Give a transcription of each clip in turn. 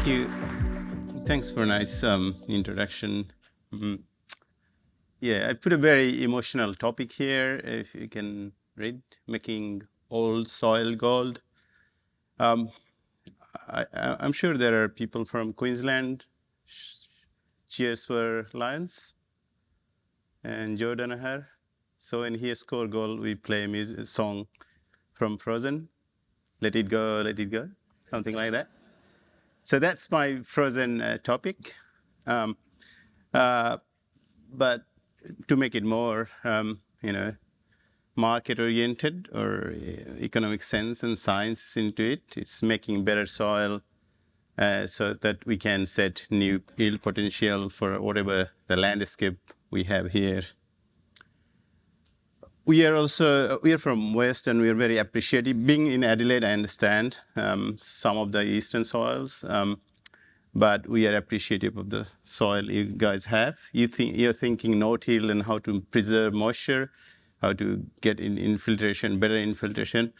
Thank you. Thanks for a nice introduction. Yeah, I put a very emotional topic here, if you can read, making old soil gold. I'm sure there are people from Queensland. Cheers for Lions and Joe Danaher. So in Here Score Goal, we play a song from Frozen, Let It Go, something like that. So that's my Frozen topic. But to make it more, market-oriented or economic sense and science into it, it's making better soil so that we can set new yield potential for whatever the landscape we have here. We are from West, and we are very appreciative. Being in Adelaide, I understand some of the eastern soils, but we are appreciative of the soil you guys have. You're thinking no-till and how to preserve moisture, how to get in infiltration, better infiltration.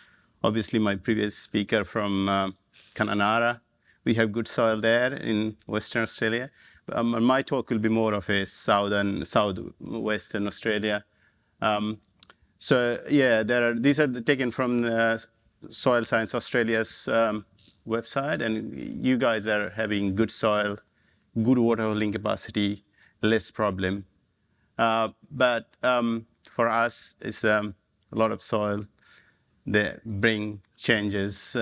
Obviously, my previous speaker from Kananara, we have good soil there in Western Australia. My talk will be more of a southwestern Australia. So yeah, these are taken from Soil Science Australia's website, and you guys are having good soil, good water holding capacity, less problem. But for us, it's a lot of soil that bring changes.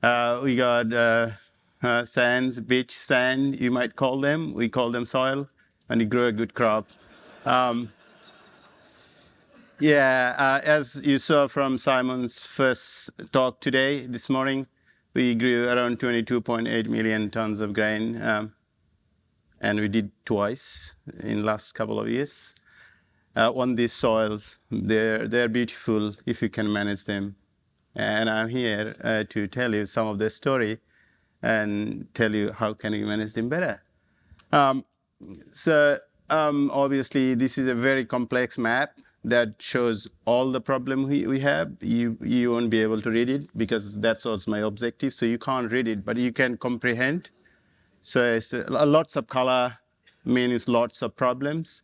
We got sands, beach sand, you might call them. We call them soil, and you grow a good crop. As you saw from Simon's first talk this morning, we grew around 22.8 million tons of grain, and we did twice in last couple of years. On these soils, they're beautiful if you can manage them. And I'm here to tell you some of the story and tell you how can you manage them better. Obviously, this is a very complex map that shows all the problem we have. You won't be able to read it because that's also my objective. So you can't read it, but you can comprehend. So it's lots of color means lots of problems.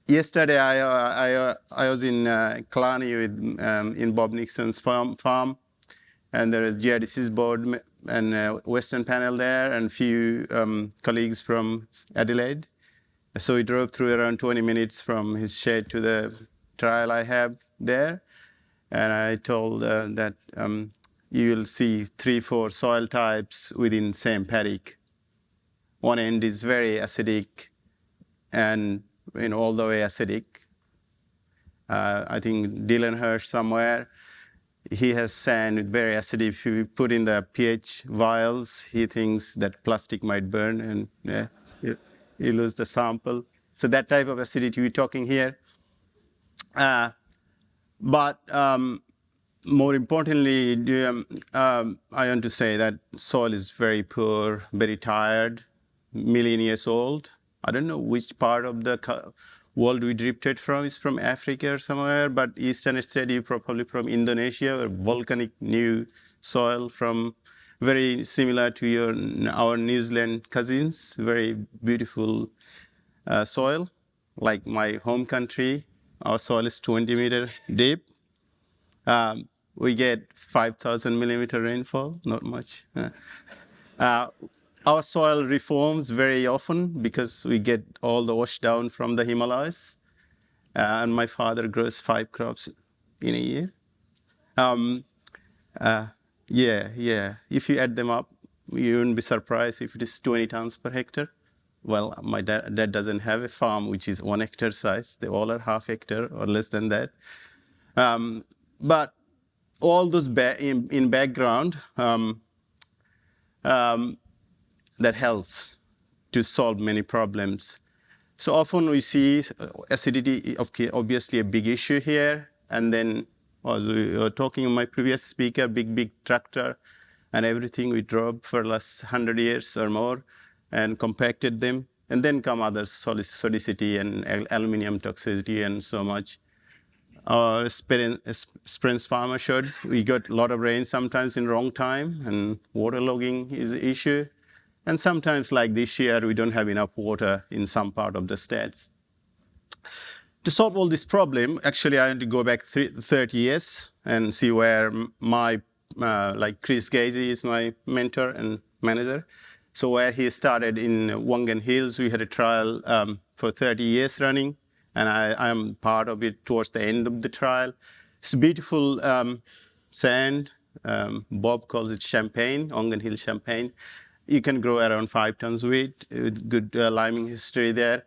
Yesterday I was in Killarney in Bob Nixon's farm, and there is GRDC's board and Western panel there, and few colleagues from Adelaide. So we drove through around 20 minutes from his shed to the trial I have there. And I told that you will see 3-4 soil types within same paddock. One end is very acidic and all the way acidic. I think Dylan Hirsch somewhere, he has sand with very acidic. If you put in the pH vials, he thinks that plastic might burn, and you lose the sample. So that type of acidity we're talking here. But more importantly, I want to say that soil is very poor, very tired, million years old. I don't know which part of the world we drifted from. It's from Africa or somewhere, but Eastern Australia, probably from Indonesia, or volcanic new soil from very similar to our New Zealand cousins, very beautiful soil, like my home country. Our soil is 20 meter deep. We get 5,000 millimeter rainfall, not much. Our soil reforms very often because we get all the wash down from the Himalayas. And my father grows 5 crops in a year. If you add them up, you wouldn't be surprised if it is 20 tons per hectare. Well, my dad doesn't have a farm which is 1 hectare size. They all are half hectare or less than that. But all those in background, that helps to solve many problems. So often we see acidity, obviously a big issue here. And then, as we were talking to my previous speaker, big tractor and everything we drove for the last 100 years or more and compacted them. And then come other solidity and aluminum toxicity and so much. Our Springs farmer showed we got a lot of rain sometimes in wrong time, and waterlogging is an issue. And sometimes, like this year, we don't have enough water in some part of the states. To solve all this problem, actually, I had to go back 30 years and see where my, like Chris Gazy is my mentor and manager. So where he started in Wongan Hills, we had a trial for 30 years running, and I'm part of it towards the end of the trial. It's beautiful sand. Bob calls it champagne, Wongan Hill champagne. You can grow around 5 tons weight with good liming history there.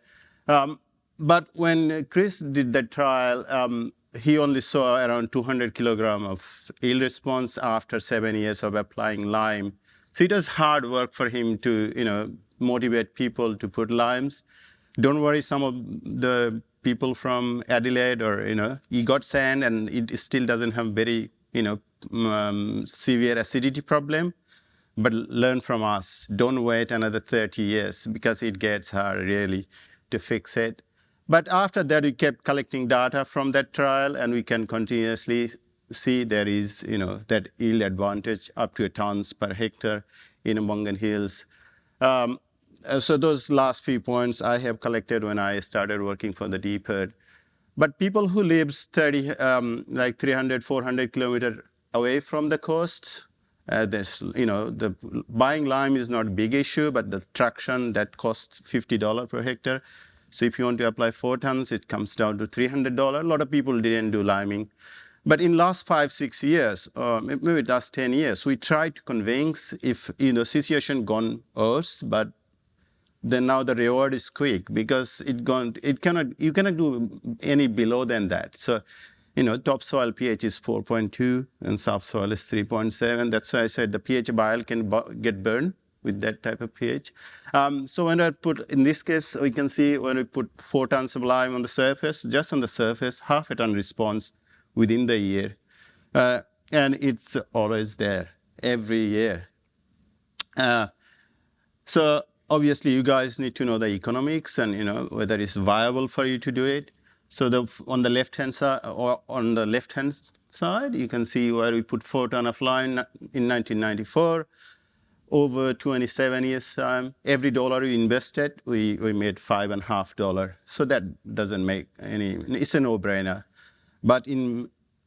But when Chris did that trial, he only saw around 200 kilogram of yield response after 7 years of applying lime. So it was hard work for him to, motivate people to put limes. Don't worry, some of the people from Adelaide or, you got sand and it still doesn't have very, severe acidity problem. But learn from us. Don't wait another 30 years because it gets hard really to fix it. But after that, we kept collecting data from that trial, and we can continuously see there is, that yield advantage up to 1 tons per hectare in Wongan Hills. So those last few points I have collected when I started working for the DPIRD. But people who lives 300, 400 kilometers away from the coast, the buying lime is not a big issue, but the traction that costs $50 per hectare. So if you want to apply 4 tons, it comes down to $300. A lot of people didn't do liming. But in last 5, 6 years, maybe last 10 years, we tried to convince if, situation gone worse, but then now the reward is quick because you cannot do any below than that. So, topsoil pH is 4.2 and subsoil is 3.7. That's why I said the pH bile can get burned with that type of pH. So when I put, in this case, we can see when we put 4 tons of lime on the surface, just on the surface, half a ton response within the year. And it's always there, every year. So obviously, you guys need to know the economics and, whether it's viable for you to do it. So on the left-hand side, you can see where we put 4 tons of lime in 1994. Over 27 years time, every dollar we invested, we made $5.50. So that doesn't make it's a no-brainer. But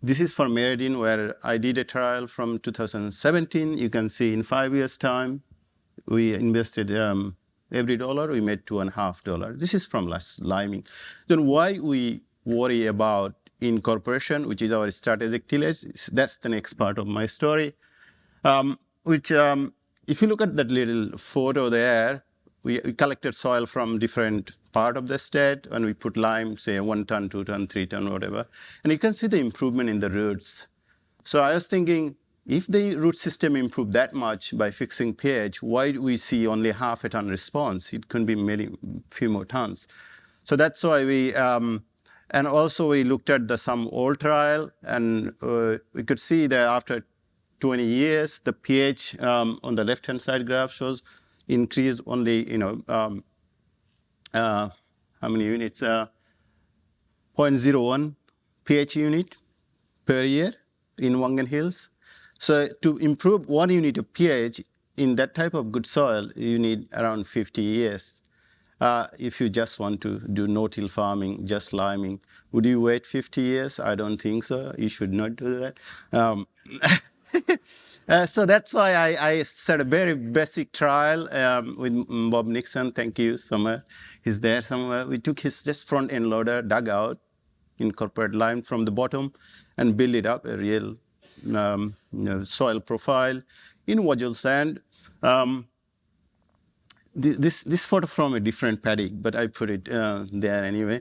this is for Meridian, where I did a trial from 2017. You can see in 5 years' time, we invested every dollar, we made $2.50. This is from liming. Then why we worry about incorporation, which is our strategic tillage, that's the next part of my story, if you look at that little photo there, we collected soil from different part of the state, and we put lime, say 1 ton, 2 ton, 3 ton, whatever. And you can see the improvement in the roots. So I was thinking, if the root system improved that much by fixing pH, why do we see only half a ton response? It could be few more tons. So that's why we, and also we looked at some old trial, and we could see that after 20 years, the pH on the left-hand side graph shows increased only, how many units? 0.01 pH unit per year in Wongan Hills. So to improve 1 unit of pH in that type of good soil, you need around 50 years. If you just want to do no-till farming, just liming. Would you wait 50 years? I don't think so. You should not do that. So that's why I set a very basic trial with Bob Nixon. Thank you somewhere. He's there somewhere. We took his just front end loader, dug out, incorporate lime from the bottom, and build it up a real soil profile in Wajul sand. This photo from a different paddock, but I put it there anyway.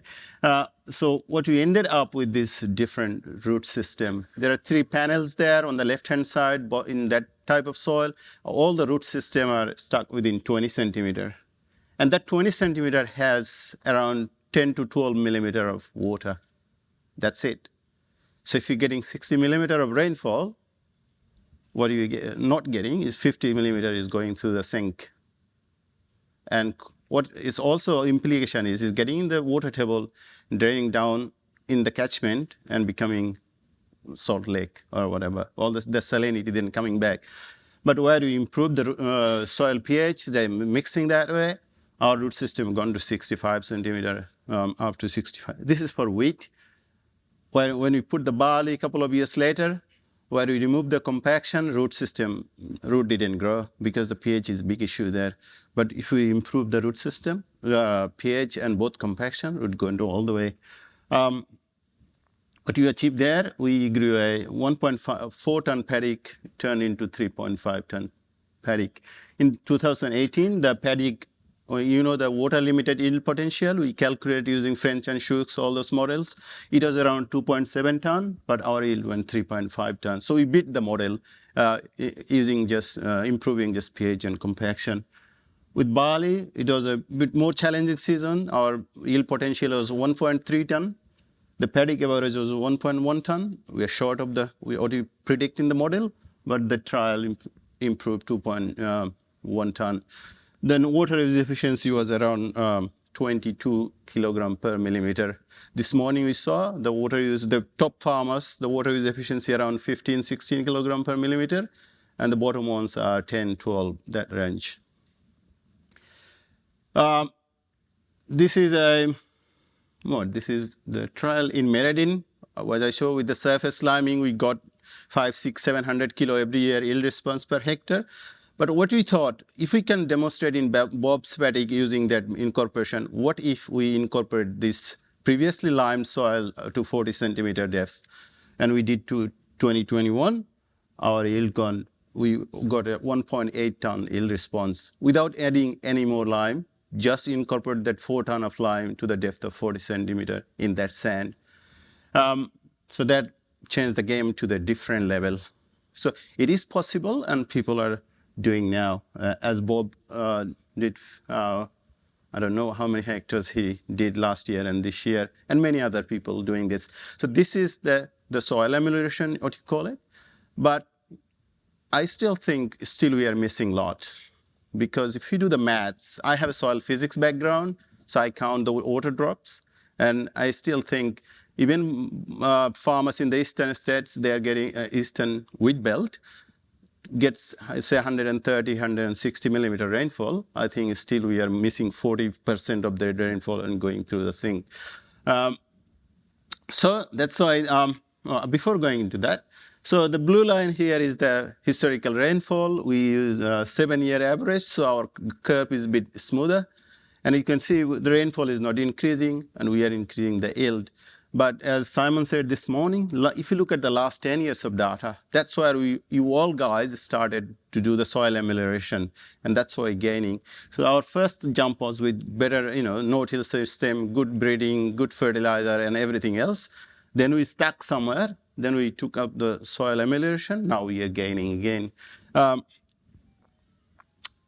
So what we ended up with this different root system. There are 3 panels there on the left-hand side, but in that type of soil, all the root system are stuck within 20 centimeter. And that 20 centimeter has around 10 to 12 millimeter of water. That's it. So if you're getting 60 millimeter of rainfall, what you not getting is 50 millimeter is going through the sink. And what is also implication is getting the water table draining down in the catchment and becoming salt lake or whatever, all the salinity then coming back. But where we improve the soil pH, they're mixing that way, our root system gone to 65 centimeter, up to 65. This is for wheat. When we put the barley a couple of years later, where we remove the compaction, root didn't grow because the pH is a big issue there. But if we improve the root system, pH and both compaction would go into all the way. What we achieved there, we grew a 1.4 ton paddock turned into 3.5 ton paddock. In 2018, the paddock, the water limited yield potential, we calculate using French and Schultz, all those models. It was around 2.7 ton, but our yield went 3.5 tons. So we beat the model using just improving just pH and compaction. With barley, it was a bit more challenging season. Our yield potential was 1.3 ton. The paddock average was 1.1 ton. We are short of what we predict in the model, but the trial improved 2.1 ton. Then water use efficiency was around 22 kilogram per millimeter. This morning we saw the top farmers, the water use efficiency around 15, 16 kilogram per millimeter, and the bottom ones are 10, 12, that range. This is the trial in Merredin. As I show with the surface liming, we got 500, 600, 700 kilo every year yield response per hectare. But what we thought, if we can demonstrate in Bob's paddock using that incorporation, what if we incorporate this previously limed soil to 40 centimeter depth? And we did to 2021, our yield we got a 1.8 ton yield response without adding any more lime, just incorporate that 4 ton of lime to the depth of 40 centimeter in that sand. So that changed the game to the different level. So it is possible, and people are doing now, as Bob did, I don't know how many hectares he did last year and this year, and many other people doing this. So this is the soil amelioration, what you call it. But I still think we are missing a lot. Because if you do the maths, I have a soil physics background, so I count the water drops. And I still think even farmers in the eastern states, they are getting eastern wheat belt, gets, say, 130, 160 millimeter rainfall. I think still we are missing 40% of their rainfall and going through the sink. So that's why, before going into that, so the blue line here is the historical rainfall. We use a 7-year average, so our curve is a bit smoother. And you can see the rainfall is not increasing, and we are increasing the yield. But as Simon said this morning, if you look at the last 10 years of data, that's where you all guys started to do the soil amelioration, and that's why gaining. So our first jump was with better, no-till system, good breeding, good fertilizer, and everything else. Then we stuck somewhere. Then we took up the soil amelioration. Now we are gaining again.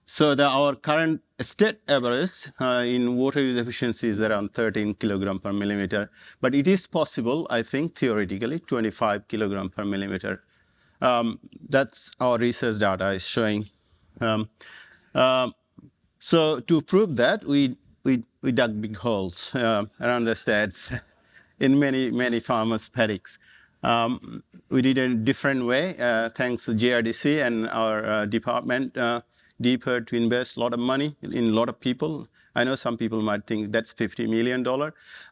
So our current state average in water use efficiency is around 13 kilogram per millimeter. But it is possible, I think, theoretically, 25 kilogram per millimeter. That's our research data is showing. So to prove that, we dug big holes around the states in many farmers' paddocks. We did it in a different way, thanks to GRDC and our department, DPIRD, to invest a lot of money in a lot of people. I know some people might think that's $50 million,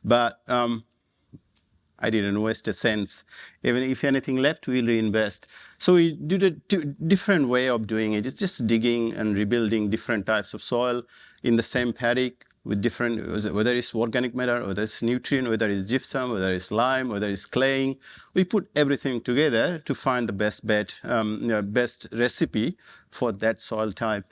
but I didn't waste a cent. Even if anything left, we'll reinvest. So we did a different way of doing it. It's just digging and rebuilding different types of soil in the same paddock, with different, whether it's organic matter, whether it's nutrient, whether it's gypsum, whether it's lime, whether it's claying. We put everything together to find the best bet, best recipe for that soil type.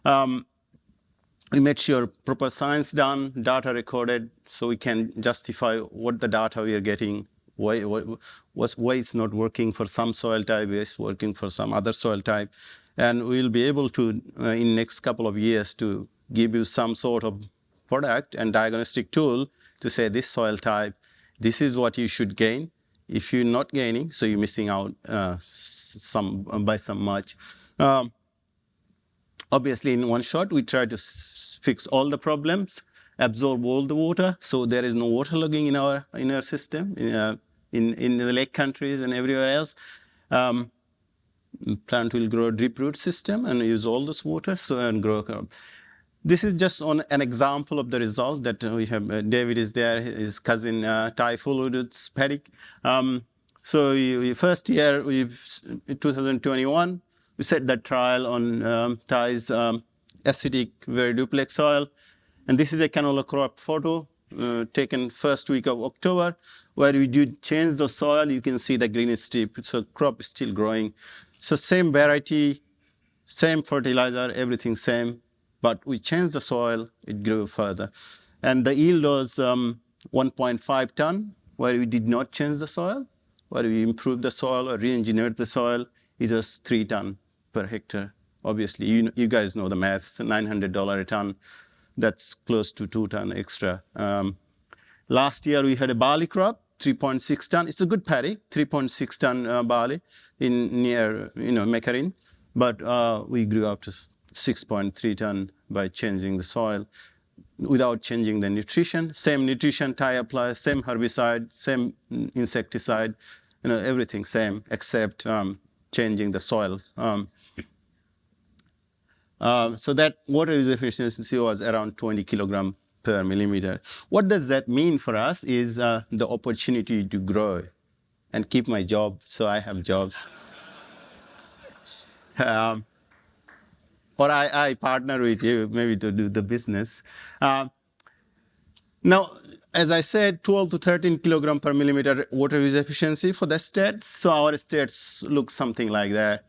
We made sure proper science done, data recorded, so we can justify what the data we are getting, why it's not working for some soil type, it's working for some other soil type. And we'll be able to, in next couple of years, to give you some sort of product and diagnostic tool to say this soil type, this is what you should gain. If you're not gaining, so you're missing out by some much. Obviously, in one shot, we try to fix all the problems absorb all the water, so there is no water logging in our system, in the lake countries and everywhere else. Plant will grow drip root system and use all this water and grow crop. This is just an example of the results that we have. David is there, his cousin Ty Fulwood's paddock. So first year, in 2021, we set that trial on Ty's acidic, very duplex soil. And this is a canola crop photo taken first week of October, where we did change the soil. You can see the green strip, so crop is still growing. So same variety, same fertilizer, everything same, but we changed the soil, it grew further. And the yield was 1.5 ton, where we did not change the soil, where we improved the soil or re-engineered the soil, it was 3 ton per hectare. Obviously, you guys know the math, $900 a ton, that's close to 2 ton extra. Last year, we had a barley crop, 3.6 ton. It's a good paddy, 3.6 ton barley near Mekarin, but we grew up to 6.3 ton by changing the soil without changing the nutrition. Same nutrition Ty applies, same herbicide, same insecticide, everything same except changing the soil. So that water use efficiency was around 20 kilogram per millimeter. What does that mean for us is the opportunity to grow and keep my job, so I have jobs. Or I partner with you maybe to do the business. Now, as I said, 12 to 13 kilogram per millimeter water use efficiency for the states. So our states look something like that.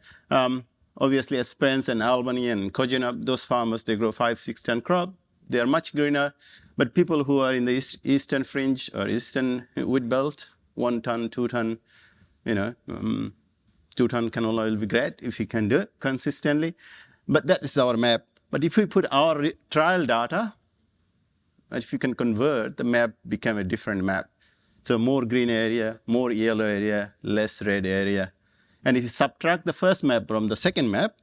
Obviously, Esperance and Albany and Kojenab, those farmers, they grow 5-6 ton crop. They are much greener. But people who are in the eastern fringe or eastern wheat belt, 1 ton, 2 ton, 2 ton canola will be great if you can do it consistently. But that is our map. But if we put our trial data, if you can convert, the map become a different map. So more green area, more yellow area, less red area. And if you subtract the first map from the second map,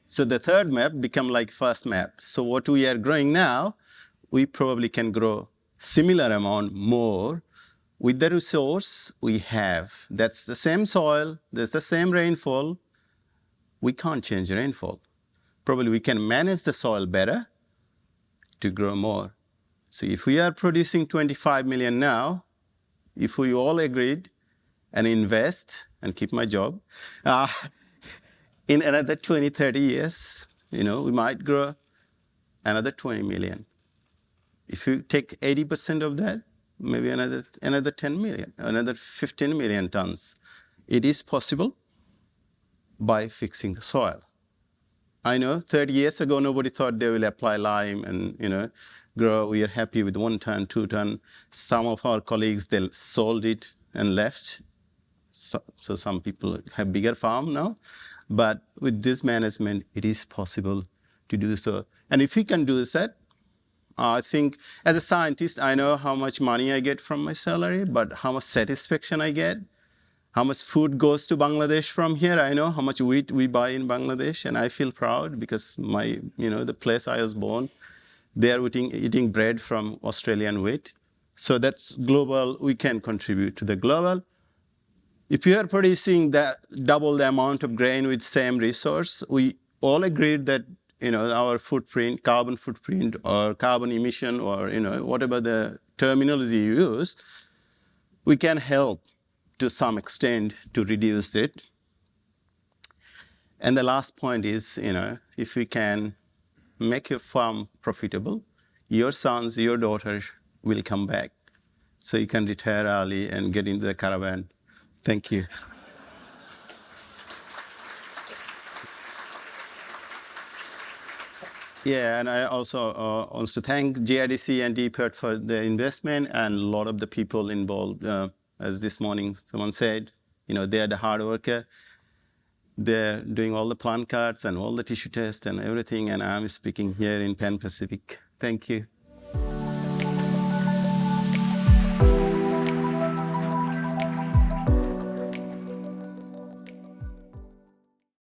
so the third map become like first map. So what we are growing now, we probably can grow similar amount more with the resource we have. That's the same soil, there's the same rainfall. We can't change rainfall. Probably we can manage the soil better to grow more. So if we are producing 25 million now, if we all agreed and invest and keep my job, in another 20, 30 years, we might grow another 20 million. If you take 80% of that, maybe another 10 million, another 15 million tons. It is possible by fixing the soil. I know 30 years ago, nobody thought they will apply lime and, grow. We are happy with 1 ton, 2 ton. Some of our colleagues, they sold it and left. So some people have bigger farm now. But with this management, it is possible to do so. And if we can do that, I think as a scientist, I know how much money I get from my salary, but how much satisfaction I get, how much food goes to Bangladesh from here. I know how much wheat we buy in Bangladesh, and I feel proud because the place I was born, they are eating bread from Australian wheat. So that's global. We can contribute to the global. If you are producing double the amount of grain with same resource, we all agreed that our footprint, carbon footprint, or carbon emission, or whatever the terminology you use, we can help to some extent to reduce it. And the last point is, if we can make your farm profitable, your sons, your daughters will come back, so you can retire early and get into the caravan. Thank you. Yeah, and I also want to thank GRDC and DPIRD for their investment and a lot of the people involved. As this morning someone said, they are the hard worker. They're doing all the plant cards and all the tissue tests and everything, and I'm speaking here in Pan Pacific. Thank you.